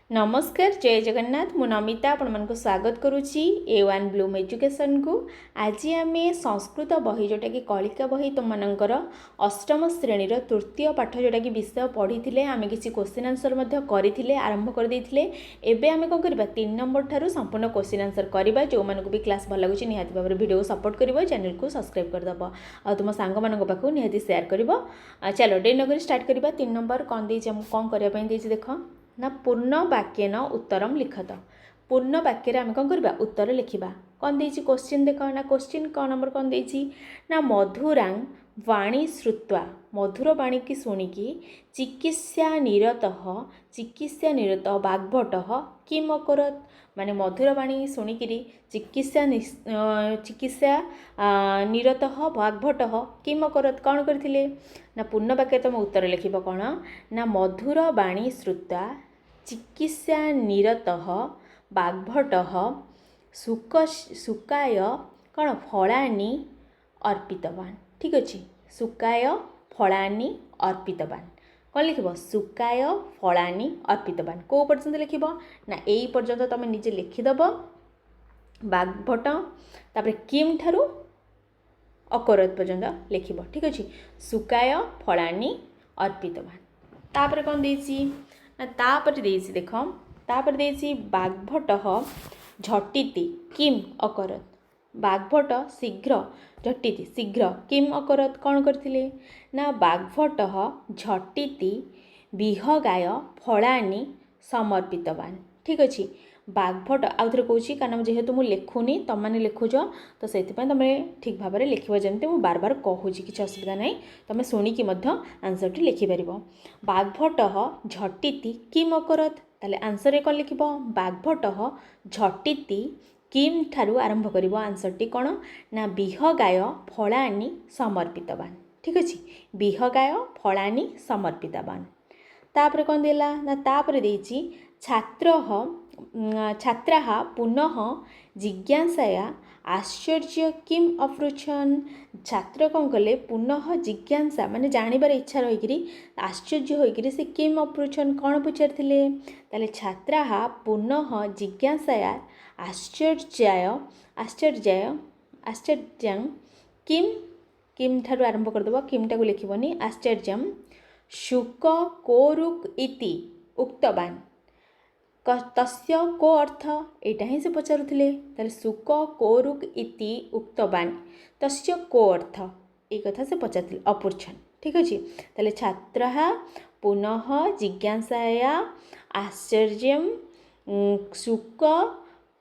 नमस्कार जय जगन्नाथ मु नमिता आपण मानक स्वागत करुच्ची A1 ब्लूम एजुकेशन को। आज आम संस्कृत बही जोटा कि कलिका बही तुम मानकर अष्टम श्रेणीर तृतीय पाठ जोटा कि विषय पढ़ी थे आम किसी क्वेश्चन आंसर करते आरंभ कर देते। एबे आम कौन करवा 3 नंबर ठारू संपूर्ण क्वेश्चन आंसर करवा। जो मानक भी क्लास भल लगुच निहाती भाव वीडियो सपोर्ट कर चैनल को सब्सक्राइब करदेव आ तुम सांग मान पाक निहाती शेयर कर। चलो डे नगर स्टार्ट करवा। 3 नंबर कौन देती कौन करने देख ना पूर्ण वाक्यन उत्तरम लिखत। पूर्ण वाक्य आम कौन करवा उत्तर लिखा। कौन देती क्वेश्चन देख ना क्वेश्चन कौन नंबर कौन देती ना मधुरांग वाणी श्रुत्वा मधुर वाणी की शुणिकी चिकित्सा निरत बाग्भट किम अकरत। माने मधुर वाणी शुणिकी चिकित्सा निरत बाग्भट किम अकरत कौन करथिले ना पूर्ण वाक्य तुम उत्तर लिख कौन ना मधुर वाणी श्रुत्वा चिकित्सा निरत बाग्भट सुकाय कौन फलानी अर्पितवान। ठीक अच्छे सुकाय फलानी अर्पितवान कौन लिख सुकाय फलानी अर्पितवान कौ पर्यंत लिख ना यही पर्यंत तुम निजे लिखिदेव बाग्भट तापर किम ठारू अकरत पर्यंत लिख। ठीक अच्छे सुकाय फलानी अर्पितवान तापर कौन देसी ना तापर देसी देख तापर देसी बाग्भट झटिति किम अकरत। बाग्भट शीघ्र झटिति शीघ्र किम अकरत कौन करथिले ना बाग्भट झटिति विहगाय फलानी समर्पितवान। ठीक अच्छे बाग्भट आउ थे कौच कारण जेहेतु मुझे लिखुनी तुम मैंने लिखुच तो से तुम ठीक भाव में लिख जमी मुझे बार बार कहूँ कि असुविधा ना तुम शुणिकी आंसर टी लिखिपर। बाग्भट झटिति किम अकरत ताले आंसर कौन लिख बाग्भट झटिति किम ठारू आरंभ कर आंसर टी कौन ना विहगाय फलानी समर्पितवान। ठीक अच्छे विहगाय फलानी समर्पितवान तापर कौन देला ना तापर देछि छात्रा पुनः जिज्ञासाया आश्चर्य किम अपृछन। छात्र कौन कले पुनः जिज्ञासा माने जानवर इच्छा रही आश्चर्य होकर से किम अपृछन कौन पचारे ताले छात्रा पुनः जिज्ञासाया आश्चर्य किम ठारू आरंभ करदेव किम टाक लिखबनी आश्चर्य शुक कोरुक इति उक्तवान तस्य को अर्थ एटा ही से पचारुथिले ताले सुक कोरुक इति उक्तवान तस्य को अर्थ एक कथा से पचारुथिले अपृछन। ठीक अच्छे ताले छात्रः पुनः जिज्ञासाया आश्चर्य सुक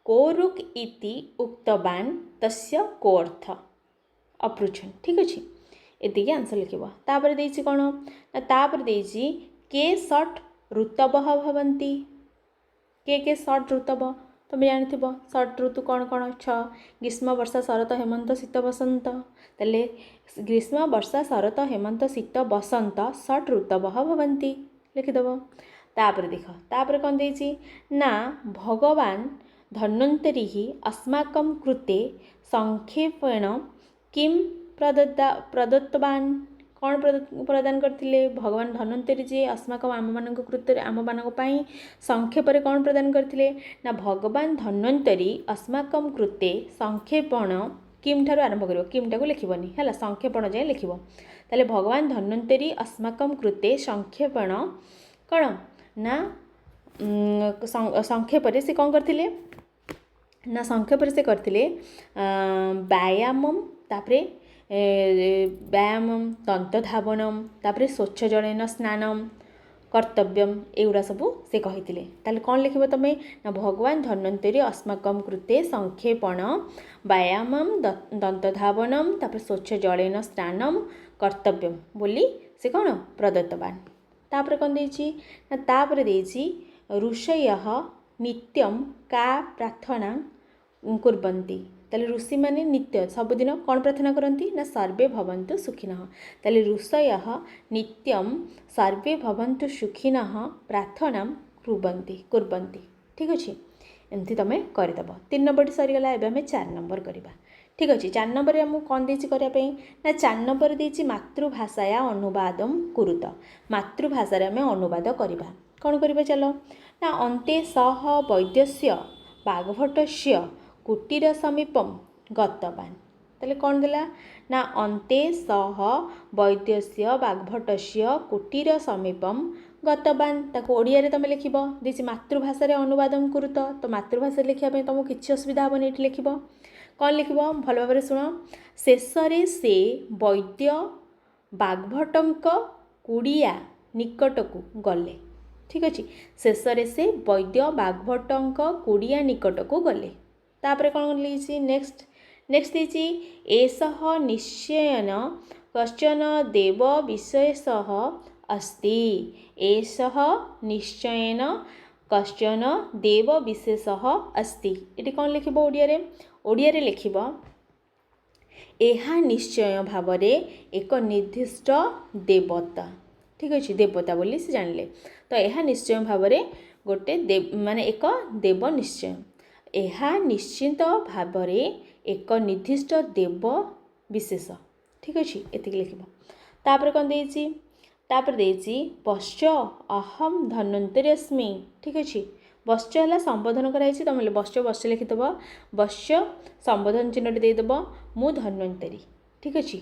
कोरुक इति उक्तवान तस्य को अर्थ अपृछन। ठीक अच्छे एतिके आंसर लिखिबो। तापर देछि कोन ना तापर देछि के षट ऋतवः भवन्ति के षट ऋतव तुम जानी षट ऋतु कौन कौन 6 ग्रीष्म वर्षा शरत हेमंत शीत बसंत ताले ग्रीष्म वर्षा शरत हेमंत शीत बसंत षट ऋतवः भवन्ति लिखिदेव। तापर देख तापर कौन देछि ना भगवान धन्वन्तरी अस्माकं कृते संक्षेपेण किम प्रदत्तवान कौन प्रदान करते भगवान धन्वन्तरी जी अस्माकं आम मान कृत आम मान संक्षेप कौन प्रदान करते ना भगवान धन्वन्तरी अस्माकं कृते संक्षेपण किम ठारू आरंभ कर किम टाक लिखबनी है संक्षेपण जाए लिख ताले भगवान धन्वन्तरी अस्माकं कृते संक्षेपण कौन ना संक्षेप से कौन करते ना संक्षेप से करते व्यायाम तापरे व्यायाम दंतधावनम तापरे स्वच्छ जलेन स्नानम कर्तव्यम एगुड़ा सबू से कही ताले कौन लिख तुम्हें ना भगवान धन्वन्तरी अस्माकं कृते संक्षेपण व्यायाम दंतधावनम तापरे स्वच्छ जलेन स्नानम कर्तव्यम बोली से कौन प्रदत्तवान। तापर कौन देछि ना तापर देछि ऋषयः नित्यं का प्रार्थना कुर्वन्ति ताले ऋषि माने नित्य सबुदिन कौन प्रार्थना करती ना सर्वे भवन्तु सुखिनः ताले ऋषयः नित्यं सर्वे भवन्तु सुखिनः प्रार्थना कुर्वन्ति। ठीक अच्छे एमती तुम करदेव। 3 नंबर सरीगला एवं आम 4 नंबर करवा। ठीक अच्छे 4 नंबर आमको कौन देछि करने ना 4 नंबर देछि मातृभाषाया अनुवादम कुरुत मातृभाषा आम अनुवाद करवा। कौन करिबा चलो ना अन्ते सह वैद्यस्य बाघभटस्य कुटीर समीपम गतवान ताले कौन देला ना अन्ते सह वैद्यस्य बाघभटस्य कुटीर समीपम गतवान ताको ओडिया रे तमे लिखिबो दिस मातृभाषा रे अनुवादन करूत तो मातृभाषा लिखिया पे तुमको किछि असुविधा हबनी एठी लिखिबो कौन लिखिबो भल भाबरे सुनो शेषरे से वैद्य बाघभटंक कुड़िया निकटकू गले ठीक अच्छे शेषरे से वैद्य बाघभटंक कुड़िया निकटकू गले तापर कौन लिखी नेक्स्ट नेक्स्ट देछि एषः निश्चयन कश्चन देव विशेषः अस्ति एषः निश्चयन कश्चन देव विशेषः अस्ति ये कौन लिखिबो ओडिया रे लिखिबो एहा निश्चय भाव एक निर्दिष्ट देवता ठीक अच्छे देवता बोली से जानले तो यह निश्चय भाव गोटे देव माने एक देव निश्चय यह निश्चित भाव एक निर्दिष्ट देव विशेष ठीक अच्छे ये लिखिबो तापर कौन देछि तापर देछि वश्च अहम धन्वंतरी अस्मि ठीक अच्छे वश्च है संबोधन कराई तुम वश्च लिखिदेव वश्च संबोधन चिन्ह देदेव मु धन्वंतरी ठीक अच्छे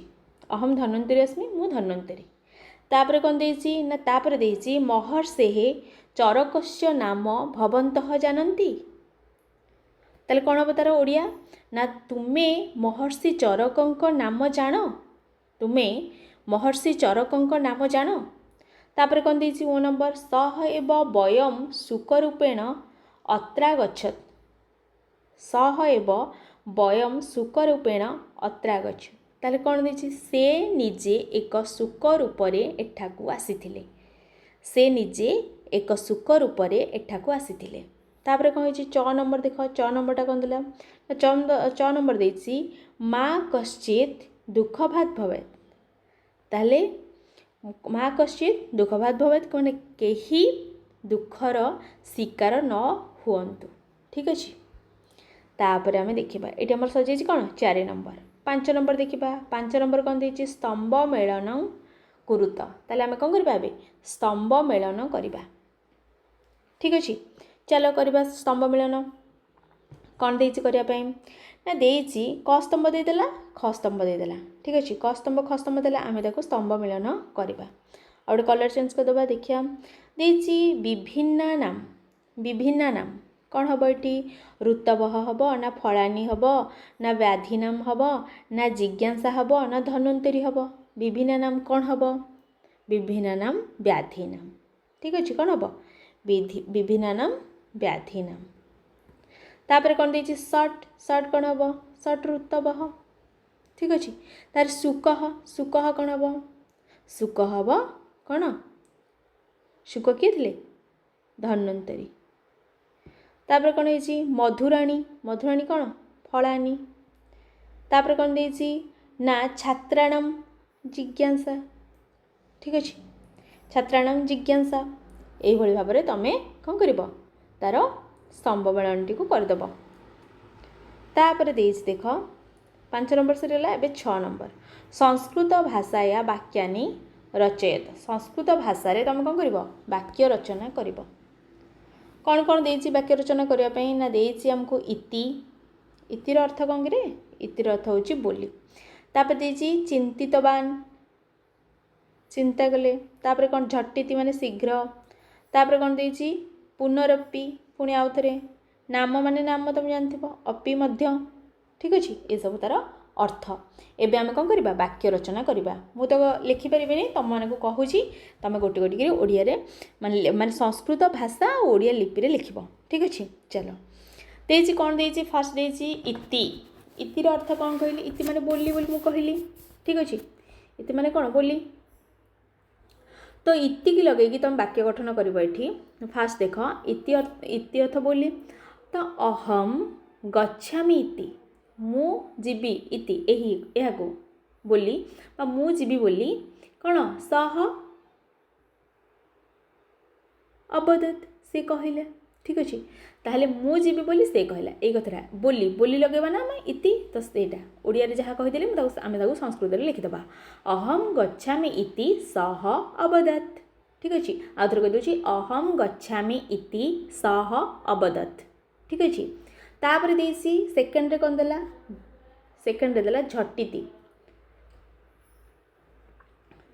अहम धन्वंतरी अस्मि मु धन्वंतरी तापर कौन देछि ना तापर देछि महर्षे चरकस्य नाम भवन्तः जानन्ति ताले कौन हम तार ओडिया ना तुमे महर्षि चरकंक नाम जान तुमे महर्षि चरकंक नाम जान तापर कौन देछि ओ नंबर सह एव वयम सुखरूपेण अत्रा गच्छत सह एव वयम सुखरूपेण अत्रा गच्छत ताले कौन देछि से निजे एक सुख रूपरे एठाकू आसीथिले से निजे एक सुख रूपरे एठाकू आसीथिले तापर कौन होछि च नंबर देख च नंबरटा कौन देला च नंबर देछि माँ कश्चित दुःखभात भवेत् ताले माँ कश्चित दुःखभात भवेत् कौन केही दुखर शिकार न हुअन्तु ठीक अच्छे तापर आम देखा ये आम सजाई कौन 4 नंबर 5 नंबर देखा 5 नंबर कौन देछि स्तंभ मेलन कुरुत ताले आम कौन करबा स्तंभ मेलन करबा ठीक अच्छे चलो करबा स्तंभ मेलन कौन देछि करिया पई ना देछि क स्तंभ देदेला ख स्तंभ देदेला ठीक अच्छे क स्तंभ ख स्तंभ देला आम ताको स्तंभ मेलन करबा और कलर चेंज करदबा देखिया देछि विभिन्न नाम कौन हम ये ऋतवह हम ना फलानी हम ना व्याधि नाम हम ना जिज्ञासा हम ना धन्वंतरी हम विभिन्न नाम कौन हम विभिन्न नाम व्याधि नाम ठीक अच्छे कौन हम विभिन्न नाम व्याधि नाम तापर कौन देछि शर्ट कौन हम शर्ट ऋतवह ठीक अच्छे तार सुख कौन हम सुख हम कौन सुख किए थे धन्वंतरी तापर कौन है मधुराणी कौन फलानी तापर कौन देछि ना छात्राणाम जिज्ञासा ठीक अच्छे छात्राणाम जिज्ञासा यही भाव में तुम कौन कर तार स्तंभ मेलन टी करदेव तापर देछि देख 5 नंबर सरीगला एबे 6 नंबर संस्कृत भाषाया वाक्यानि रचयत संस्कृत भाषा रे तुम कौन कर वाक्य रचना कर कौन कौन देछि वाक्य रचना करने ना देछि हमको इतिर अर्थ कौन करे इतिर अर्थ होछि बोली तापर देछि चिंतितवान चिंता कले तापर कौन झट्टिति माने शीघ्र तापर कौन देछि पुनरपि पुणी आउ थे नाम माने नाम तुम जानथिबो अपि मध्य ठीक अच्छे ये सब तार अर्थ एबे आम कौन करवा वाक्य रचना करवा मु तो लिखिपारे तुम मानक कहूँ तुम गोटे गोटे ओडिया रे माने संस्कृत भाषा और ओडिया लिपि रे लिखिबो ठीक अच्छे चलो देछि कौन देछि फर्स्ट देछि इतिर अर्थ कौन कहली इति माने बोली बोली मु कहली ठीक अच्छे इति माने कौन बोली तो इति की लगे तुम वाक्य गठन करबो एठी फास्ट देख इति अर्थ बोली तो अहम गच्छामि इति मु जीवी इति एही एहाको बोली बा मु जीवी बोली कौन सह अवदत से कहले ठीक अच्छे ताहले मु जीवी बोली से कहला ये कथा बोली बोली लगेबा ना आम इति तो सेटा ओडिया रे जहाँ कहीदेली आम संस्कृत में लिखिदेबा अहम गच्छामि इति सह अवदत ठीक अच्छे आउ थे कहीदे अहम गच्छामि इति सह अवदत् ठीक अच्छे तापर देसी सेकेंड रे कौन देला सेकेंड रे देला झटिति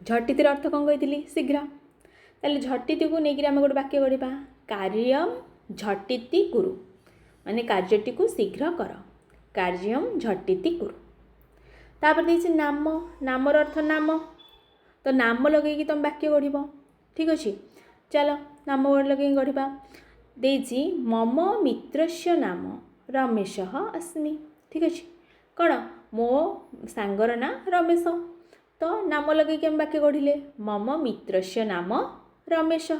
झटितिर अर्थ कौन कही शीघ्र ताले झटिति को लेकिन आम गोटे वाक्य गढ़ा कार्यम झटिति कुरु माने कार्यटी को शीघ्र कर कार्यम झटिति कुरु तापर देसी नाम नामर अर्थ नाम तो नाम लगे तुम वाक्य गढ़ ठीक अच्छे चलो नाम लगे गढ़ा देसी मम मित्रस्य नाम रमेश अस्मि ठीक अच्छे कौन मो सांगर ना रमेश तो नाम लगे आम वाक्य गढ़ले मम मित्रस्य नाम रमेश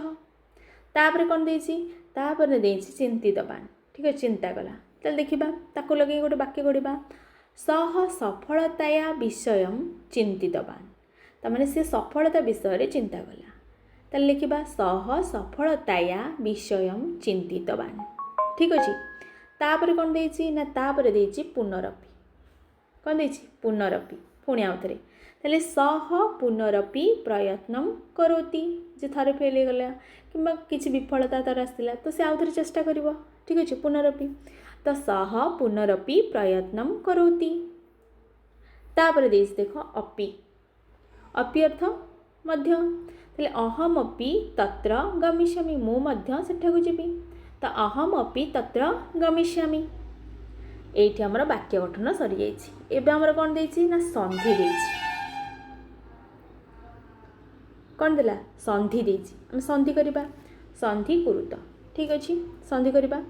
तापर कौन देसी चिंतितवान ठीक है चिंता कला चल देखा ताको लगे गोटे वाक्य गढ़ा सह सफलताया विषय चिंतितवान तमाने से सफलता विषय चिंता कला ताल लिखा सह सफलताया विषय चिंतितवान ठीक अच्छे तापर कौन ना तापर देछि पुनरपि कौन देछि पुनरपि पुणी आउ थे ताले सह पुनरपि प्रयत्न करोति जे थारे फेल हो गला कि किसी विफलता तार आसला तो से आउ थे चेष्टा करिवो ठीक अच्छे पुनरपि तो सह पुनरपि प्रयत्न करोति तापर देश देख अपि अपि अर्थ मध्य ताले अहम अपि तत्र गमिष्यामि मु मध्य सेठाकु जीवि तो अहम अपि तत्र गमिष्यामि एठी हमर वाक्य गठन सरी जाइछि एबे हमर कोन देछि ना संधि देछि कौन देला संधि देछि हम संधि करिबा संधि कुरुत ठीक अच्छे संधि करिबा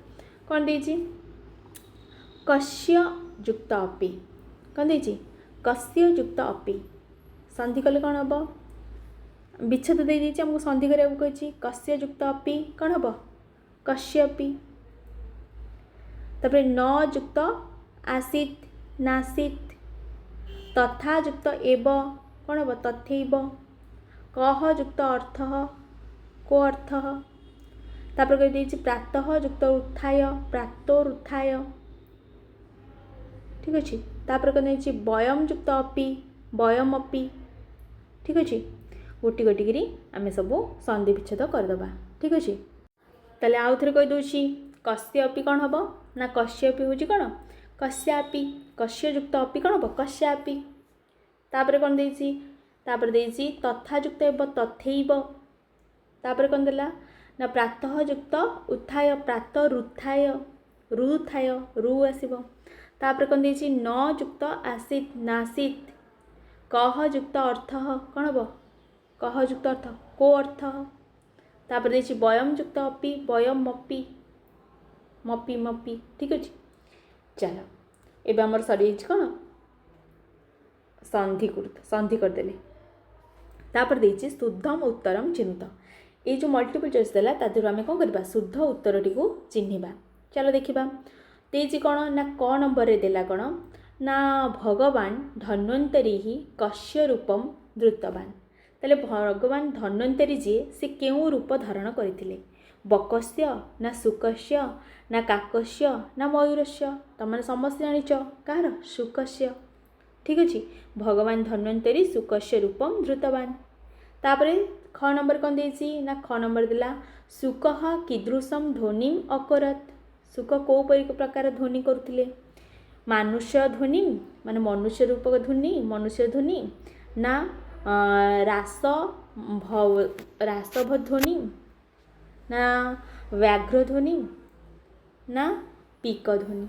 कौन देछि कस्य युक्त अपि कौन देछि कस्य युक्त अपि संधि कले कौन हम विच्छेद दे देछि हमको संधि करिया कहिछि कस्य युक्त अपि कौन हम कस्यपि तापर न युक्त आसीत नासीत तथा युक्त एव कौन हम तथैव कह युक्त अर्थ को अर्थ तापर कह देछि प्रातः युक्त उत्थाय प्रातोरुत्थाय ठीक अच्छे तापर कह देछि वयम युक्त अपि वयम अपि ठीक अच्छे गोटी गोटी करी आम सब संधि विच्छेद करदे ठीक अच्छे ताले आउ थे कही दूसरी कस्य अपि कौन हम ना कस्य अपि हूँ कौन कस्यापि कस्य युक्त अपि कौन हम कस्यापि तापर कौन देछि तापर देछि तथा युक्त एव तथैव तापर कौन देला ना प्रातः युक्त उत्थाय प्रातरुत्थाय रुत्थाय रु आसिब तापर कौन देछि न युक्त आसीत नासीत कह युक्त अर्थ कौन हम कह युक्त अर्थ को अर्थ तापर देछि वयम युक्त अपि वयम मपि मपि मपि ठीक अच्छे चलो एबे हमर सरी कौन संधि कुरुत संधि करदेले तापर देछि शुद्धम उत्तरम चिन्त ये जो मल्टीपल चॉइस देला तादर आम कौन करबा शुद्ध उत्तर टी चिन्हिबा चलो देखिबा देछि कौन ना क नंबर रे देला कौन ना भगवान धन्वंतरी ही कस्य रूपम धृतवान ताले भगवान धन्वंतरी जी से केउ रूप धारण करथिले बकस्य ना शुकस्य ना काकस्य ना मयूरस्य तमने समस्त जानिच कार शुकस्य ठीक अच्छे भगवान धन्वंतरी शुकस्य रूपम धृतवान तापरे ख नंबर कौन देछि ना ख नंबर देला शुक कीदृशम ध्वनिम अकरत शुक को प्रकार ध्वनि करुथिले मनुष्य ध्वनि माने मनुष्य रूपक ध्वनि मनुष्य ध्वनि ना रासभ ध्वनि ना व्याघ्र ध्वनि ना पीक ध्वनि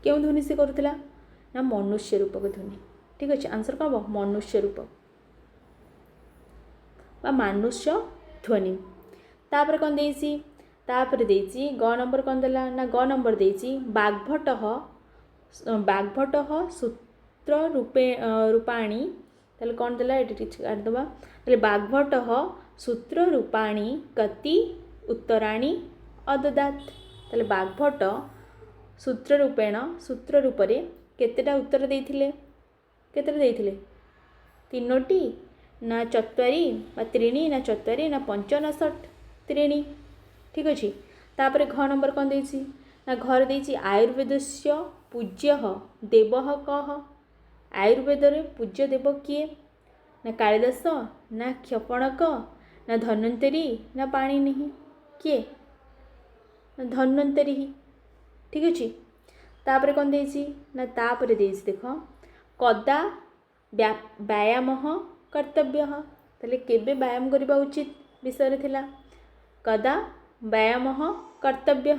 क्यों ध्वनि से करुथिला ना मनुष्य रूपक ध्वनि ठीक अच्छे आंसर कौन हम मनुष्य रूपक बा मनुष्य ध्वनि तापर कौन देछि तापर देछि ग नंबर कौन देला ना ग नंबर देछि बाघभट सूत्र रूपाणी ताले कौन देला एटी काट दबा ताले बाघभट सूत्र रूपाणी कति उत्तराणी अददात ताले बाघभट सूत्र रूपेण सूत्र रूपरे केतेटा उत्तर देइथिले केतेटा देइथिले तीनोटी ना चत्वारी बा त्रीणी ना चत्वारी ना पंच ना षट त्रीणी ठीक अच्छे तापर घ नंबर कौन देछि ना घर देछि आयुर्वेदस्य पूज्य देव कह आयुर्वेद रे पूज्य देव किए ना कालिदास ना क्षपणक ନା ଧନ୍ୱନ୍ତରୀ ନା ପାଣିନି କିଏ ନା ଧନ୍ୱନ୍ତରୀ ହିଁ ଠିକ୍ ଅଛି। ତାପରେ କ'ଣ ଦେଇଛି ନା ତାପରେ ଦେଇଛି ଦେଖ କଦା ବ୍ୟାୟାମ କର୍ତ୍ତବ୍ୟ ତାହେଲେ କେବେ ବ୍ୟାୟାମ କରିବା ଉଚିତ ବିଷୟରେ ଥିଲା କଦା ବ୍ୟାୟାମ କର୍ତ୍ତବ୍ୟ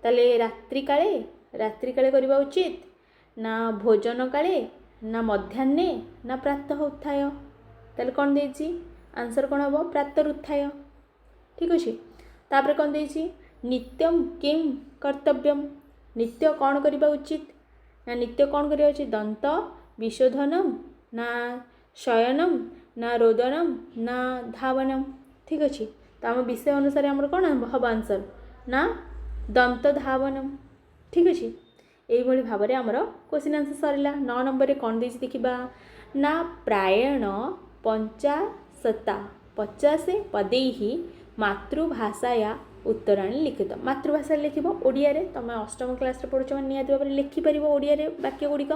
ତାହେଲେ ରାତ୍ରିକାଳେ କରିବା ଉଚିତ ନା ଭୋଜନ କାଳେ ନା ମଧ୍ୟାହ୍ନେ ନା ପ୍ରାତଃ ଉତ୍ଥାୟ ତାହେଲେ କ'ଣ ଦେଇଛି ଆନ୍ସର୍ କ'ଣ ହେବ ପ୍ରାତଃ ଉତ୍ଥାୟ ଠିକ୍ ଅଛି। ତାପରେ କ'ଣ ଦେଇଛି ନିତ୍ୟମ କିମ୍ କର୍ତ୍ତବ୍ୟମ୍ ନିତ୍ୟ କ'ଣ କରିବା ଉଚିତ ନା ନିତ୍ୟ କ'ଣ କରିବା ଉଚିତ ଦନ୍ତ ବିଶୋଧନମ୍ ନା ଶୟନମ୍ ନା ରୋଦନମ୍ ନା ଧାବନମ୍ ଠିକ୍ ଅଛି। ତ ଆମ ବିଷୟ ଅନୁସାରେ ଆମର କ'ଣ ହେବ ଆନ୍ସର୍ ନା ଦନ୍ତ ଧାବନମ୍ ଠିକ୍ ଅଛି। এইভাবে ভাବରେ ଆମର क्वेश्चन आंसर ସରିଲା। 9 ନମ୍ବରରେ କ'ଣ ଦେଇଛି ଦେଖିବା ନା ପ୍ରାୟଣ 50 ପदैः ମାତୃଭାଷାୟା ଉତ୍ତରାଣି ଲିଖିତ ମାତୃଭାଷାରେ ଲେଖିବ ଓଡ଼ିଆରେ ତୁମେ ଅଷ୍ଟମ କ୍ଲାସ୍ରେ ପଢ଼ୁଛ ନିହାତି ଭାବରେ ଲେଖିପାରିବ ଓଡ଼ିଆରେ ବାକ୍ୟ ଗୁଡ଼ିକ।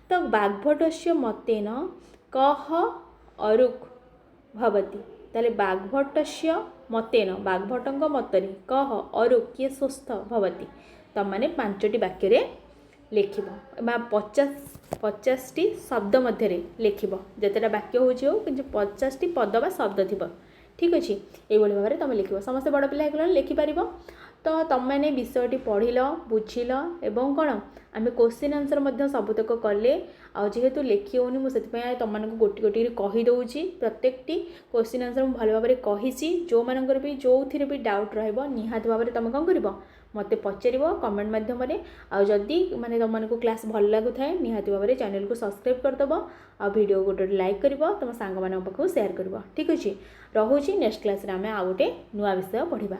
ତ ବାଗ୍ଭଟସ୍ୟ ମତେନ କହ ଅରୁକ୍ ଭବତି ତାହେଲେ ବାଗ୍ଭଟସ୍ୟ ମତେନ ବାଗ୍ଭଟଙ୍କ ମତରେ କହ ଅରୁକ୍ କିଏ ସୁସ୍ଥ ଭବତି ତୁମମାନେ 5ଟି ବାକ୍ୟରେ ଲେଖିବ ବା 50ଟି ଶବ୍ଦ ମଧ୍ୟରେ ଲେଖିବ ଯେତେଟା ବାକ୍ୟ ହେଉଛି ହଉ କିନ୍ତୁ 50ଟି ପଦ ବା ଶବ୍ଦ ଥିବ ଠିକ୍ ଅଛି। এইଭଳି ଭାବରେ ତୁମେ ଲେଖିବ ସମସ୍ତେ ବଡ଼ ପିଲା ହେଇଗଲାଣି ଲେଖିପାରିବ। ତ ତୁମମାନେ ବିଷୟଟି ପଢ଼ିଲ ବୁଝିଲ ଏବଂ କ'ଣ ଆମେ କ୍ୱେଶ୍ଚିନ୍ ଆନ୍ସର୍ ମଧ୍ୟ ସବୁତକ କଲେ ଆଉ ଯେହେତୁ ଲେଖି ହେଉନି ମୁଁ ସେଥିପାଇଁ ତୁମମାନଙ୍କୁ ଗୋଟି ଗୋଟିରେ କହିଦେଉଛି ପ୍ରତ୍ୟେକଟି କ୍ୱେଶ୍ଚିନ୍ ଆନ୍ସର୍ ମୁଁ ଭଲ ଭାବରେ କହିଛି। ଯେଉଁମାନଙ୍କର ବି ଯେଉଁଥିରେ ବି ଡାଉଟ୍ ରହିବ ନିହାତି ଭାବରେ ତୁମେ କ'ଣ କରିବ ମୋତେ ପଚାରିବ କମେଣ୍ଟ ମାଧ୍ୟମରେ ଆଉ ଯଦି ମାନେ ତୁମମାନଙ୍କୁ କ୍ଲାସ୍ ଭଲ ଲାଗୁଥାଏ ନିହାତି ଭାବରେ ଚ୍ୟାନେଲକୁ ସବସ୍କ୍ରାଇବ୍ କରିଦେବ ଆଉ ଭିଡ଼ିଓ ଗୋଟେ ଲାଇକ୍ କରିବ ତୁମ ସାଙ୍ଗମାନଙ୍କ ପାଖକୁ ସେୟାର କରିବ ଠିକ୍ ଅଛି। ରହୁଛି ନେକ୍ସଟ କ୍ଲାସ୍ରେ ଆମେ ଆଉ ଗୋଟେ ନୂଆ ବିଷୟ ପଢ଼ିବା।